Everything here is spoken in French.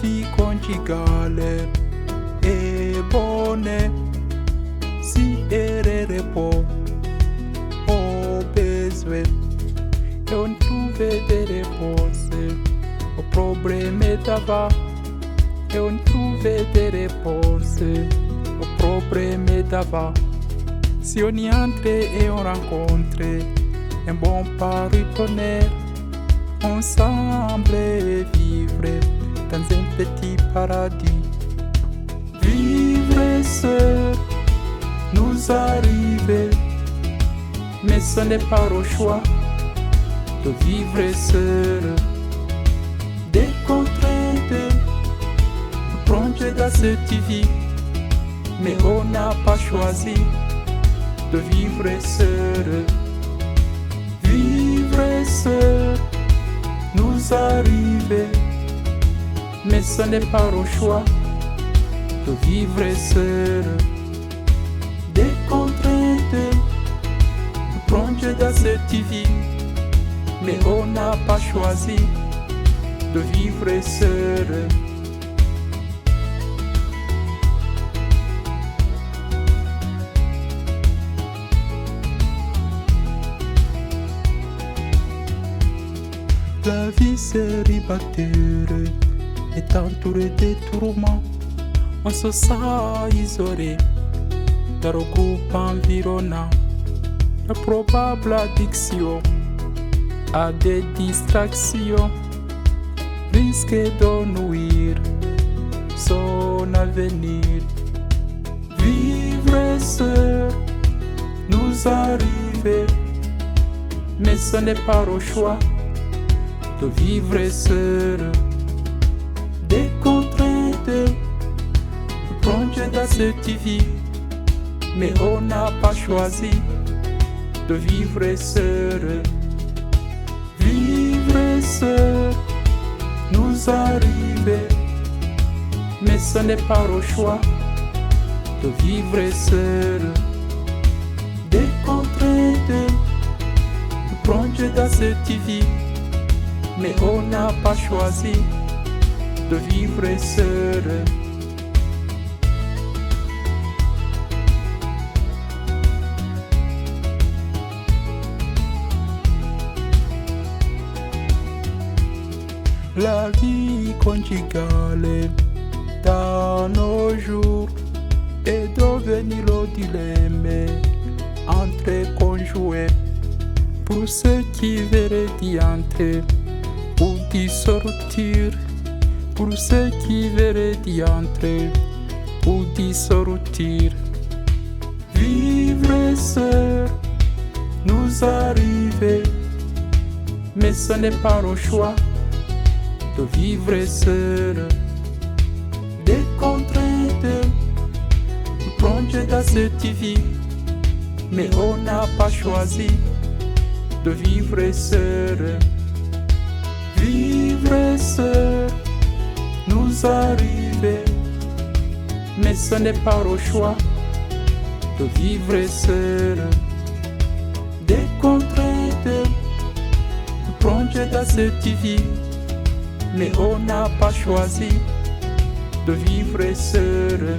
vie conjugale est bonne si elle répond aux besoins et on trouve des réponses aux problèmes d'avant et on trouve des réponses aux problèmes d'avant. Si on y entre et on rencontre un bon partenaire, ensemble vivre dans un petit paradis. Vivre seul nous arrive, mais ce n'est pas au choix de vivre seul. Des contraintes plongent dans cette vie, mais on n'a pas choisi de vivre seul. Vivre seul nous arrive, mais ce n'est pas au choix de vivre seul. Des contraintes plongent dans cette vie, mais on n'a pas choisi de vivre seul. La vie célibataire est entourée de tourments. On se sent isolé dans le groupe environnant. La probable addiction à des distractions risque de nuire son avenir. Vivre seul nous arrive, mais ce n'est pas au choix de vivre seul. Des contraintes plongent dans cette vie, mais on n'a pas choisi de vivre seul. Vivre seul nous arrive, mais ce n'est pas au choix de vivre seul. Des contraintes plongent dans cette vie, mais on n'a pas choisi de vivre seul. La vie conjugale dans nos jours est devenue le dilemme entre conjoints. Pour ceux qui veulent d'y entrer ou d'y sortir, pour ceux qui veulent d'y entrer ou d'y sortir. Vivre seul nous arrive, mais ce n'est pas au choix de vivre seul. Des contraintes plongent dans cette vie, mais on n'a pas choisi de vivre seul. Vivre seul nous arrive, mais ce n'est pas au choix de vivre seul. Des contraintes plongent dans cette vie, mais on n'a pas choisi de vivre seul.